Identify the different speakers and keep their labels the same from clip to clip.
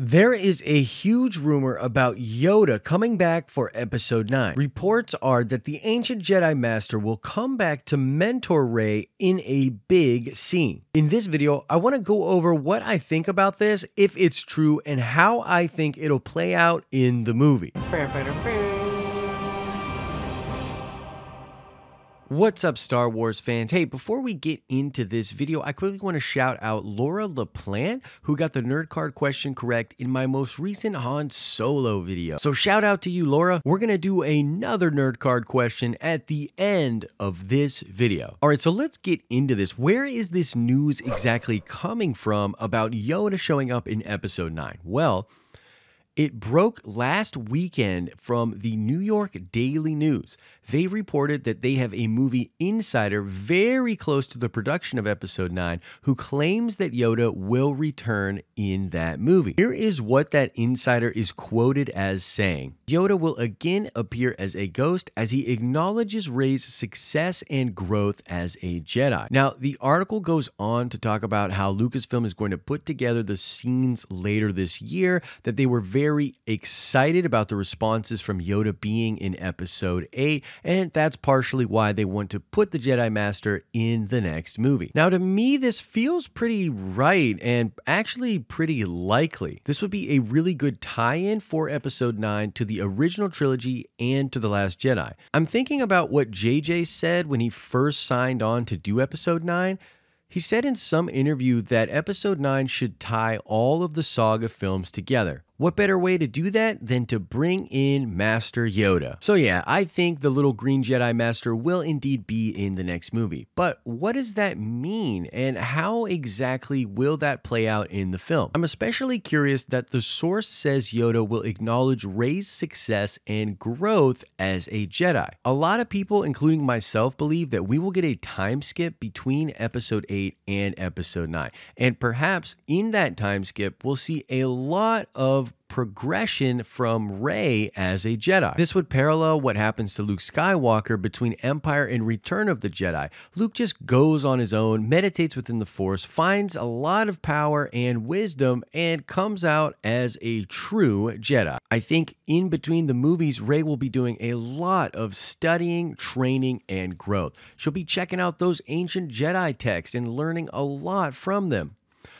Speaker 1: There is a huge rumor about Yoda coming back for Episode 9. Reports are that the ancient Jedi Master will come back to mentor Rey in a big scene. In this video, I want to go over what I think about this, if it's true, and how I think it'll play out in the movie. What's up, Star Wars fans? Hey, before we get into this video, I quickly want to shout out Laura LaPlante, who got the nerd card question correct in my most recent Han Solo video. So shout out to you, Laura. We're going to do another nerd card question at the end of this video. All right, so let's get into this. Where is this news exactly coming from about Yoda showing up in Episode 9? Well, it broke last weekend from the New York Daily News. They reported that they have a movie insider very close to the production of Episode 9 who claims that Yoda will return in that movie. Here is what that insider is quoted as saying. Yoda will again appear as a ghost as he acknowledges Rey's success and growth as a Jedi. Now, the article goes on to talk about how Lucasfilm is going to put together the scenes later this year, that they were very excited about the responses from Yoda being in Episode 8, and that's partially why they want to put the Jedi Master in the next movie. Now, to me, this feels pretty right and actually pretty likely. This would be a really good tie-in for Episode 9 to the original trilogy and to The Last Jedi. I'm thinking about what JJ said when he first signed on to do Episode 9. He said in some interview that Episode 9 should tie all of the saga films together. What better way to do that than to bring in Master Yoda? So yeah, I think the little green Jedi Master will indeed be in the next movie. But what does that mean, and how exactly will that play out in the film? I'm especially curious that the source says Yoda will acknowledge Rey's success and growth as a Jedi. A lot of people, including myself, believe that we will get a time skip between Episode 8 and Episode 9. And perhaps in that time skip, we'll see a lot of progression from Rey as a Jedi. This would parallel what happens to Luke Skywalker between Empire and Return of the Jedi. Luke just goes on his own, meditates within the Force, finds a lot of power and wisdom, and comes out as a true Jedi. I think in between the movies, Rey will be doing a lot of studying, training, and growth. She'll be checking out those ancient Jedi texts and learning a lot from them.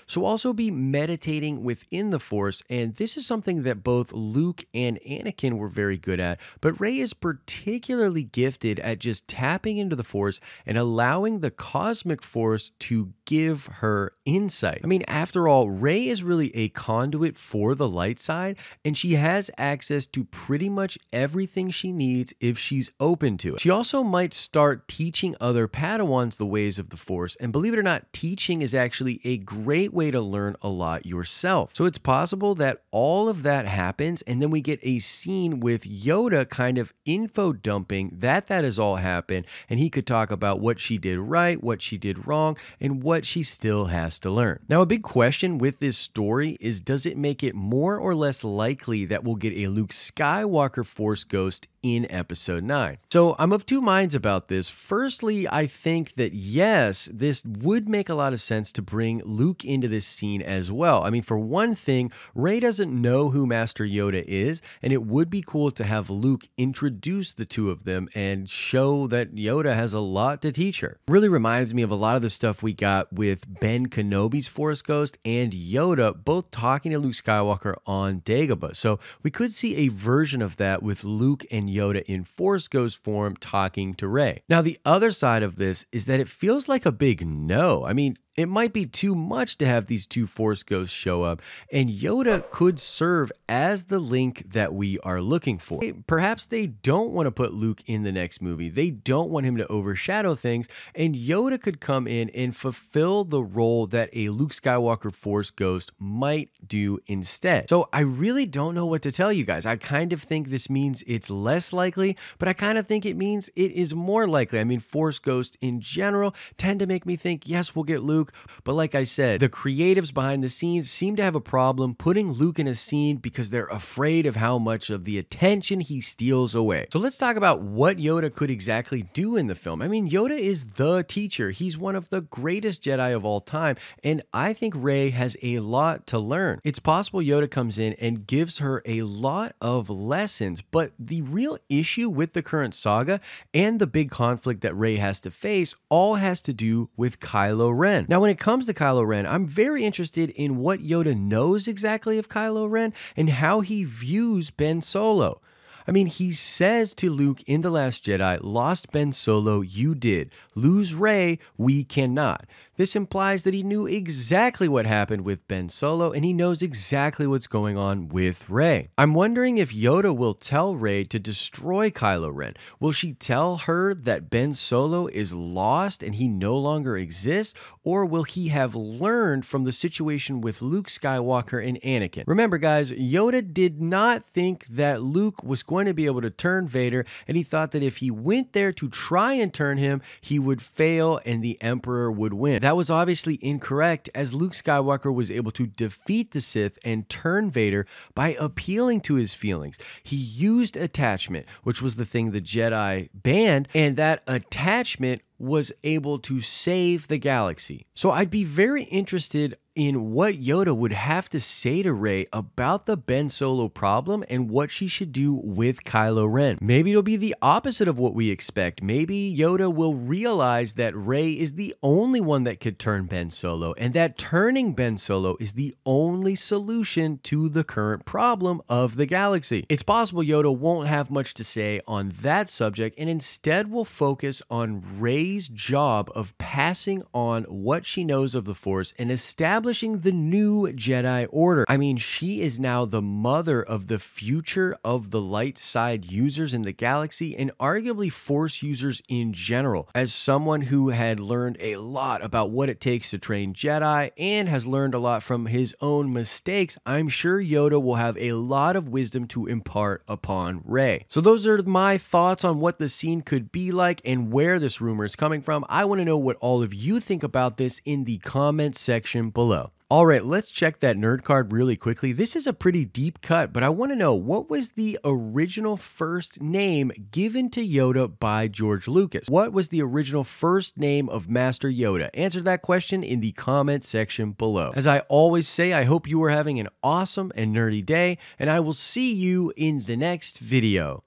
Speaker 1: She'll also be meditating within the Force, and this is something that both Luke and Anakin were very good at, but Rey is particularly gifted at just tapping into the Force and allowing the cosmic Force to give her insight. I mean, after all, Rey is really a conduit for the light side, and she has access to pretty much everything she needs if she's open to it. She also might start teaching other Padawans the ways of the Force, and believe it or not, teaching is actually a great way to learn a lot yourself. So it's possible that all of that happens and then we get a scene with Yoda kind of info dumping that has all happened, and he could talk about what she did right, what she did wrong, and what she still has to learn. Now, a big question with this story is, does it make it more or less likely that we'll get a Luke Skywalker Force ghost in Episode 9? So I'm of two minds about this. Firstly, I think that yes, this would make a lot of sense to bring Luke into this scene as well. I mean, for one thing, Rey doesn't know who Master Yoda is, and it would be cool to have Luke introduce the two of them and show that Yoda has a lot to teach her. Really reminds me of a lot of the stuff we got with Ben Kenobi's Force Ghost and Yoda both talking to Luke Skywalker on Dagobah. So we could see a version of that with Luke and Yoda in Force Ghost form talking to Rey. Now, the other side of this is that it feels like a big no. I mean, it might be too much to have these two Force Ghosts show up, and Yoda could serve as the link that we are looking for. Perhaps they don't want to put Luke in the next movie. They don't want him to overshadow things, and Yoda could come in and fulfill the role that a Luke Skywalker Force Ghost might do instead. So I really don't know what to tell you guys. I kind of think this means it's less likely, but I kind of think it means it is more likely. I mean, Force Ghosts in general tend to make me think, yes, we'll get Luke, Luke. But like I said, the creatives behind the scenes seem to have a problem putting Luke in a scene because they're afraid of how much of the attention he steals away. So let's talk about what Yoda could exactly do in the film. I mean, Yoda is the teacher. He's one of the greatest Jedi of all time, and I think Rey has a lot to learn. It's possible Yoda comes in and gives her a lot of lessons, but the real issue with the current saga and the big conflict that Rey has to face all has to do with Kylo Ren. Now, when it comes to Kylo Ren, I'm very interested in what Yoda knows exactly of Kylo Ren and how he views Ben Solo. I mean, he says to Luke in The Last Jedi, "Lost Ben Solo, you did. Lose Rey, we cannot." This implies that he knew exactly what happened with Ben Solo, and he knows exactly what's going on with Rey. I'm wondering if Yoda will tell Rey to destroy Kylo Ren. Will she tell her that Ben Solo is lost and he no longer exists? Or will he have learned from the situation with Luke Skywalker and Anakin? Remember, guys, Yoda did not think that Luke was going to be able to turn Vader, and he thought that if he went there to try and turn him, he would fail and the Emperor would win. That was obviously incorrect, as Luke Skywalker was able to defeat the Sith and turn Vader by appealing to his feelings. He used attachment, which was the thing the Jedi banned, and that attachment was able to save the galaxy. So I'd be very interested in what Yoda would have to say to Rey about the Ben Solo problem and what she should do with Kylo Ren. Maybe it'll be the opposite of what we expect. Maybe Yoda will realize that Rey is the only one that could turn Ben Solo, and that turning Ben Solo is the only solution to the current problem of the galaxy. It's possible Yoda won't have much to say on that subject and instead will focus on Rey's job of passing on what she knows of the Force and establishing the new Jedi Order. I mean, she is now the mother of the future of the light side users in the galaxy and arguably Force users in general. As someone who had learned a lot about what it takes to train Jedi and has learned a lot from his own mistakes, I'm sure Yoda will have a lot of wisdom to impart upon Rey. So those are my thoughts on what the scene could be like and where this rumor is coming from. I want to know what all of you think about this in the comment section below. All right, let's check that nerd card really quickly. This is a pretty deep cut, but I want to know, what was the original first name given to Yoda by George Lucas? What was the original first name of Master Yoda? Answer that question in the comment section below. As I always say, I hope you are having an awesome and nerdy day, and I will see you in the next video.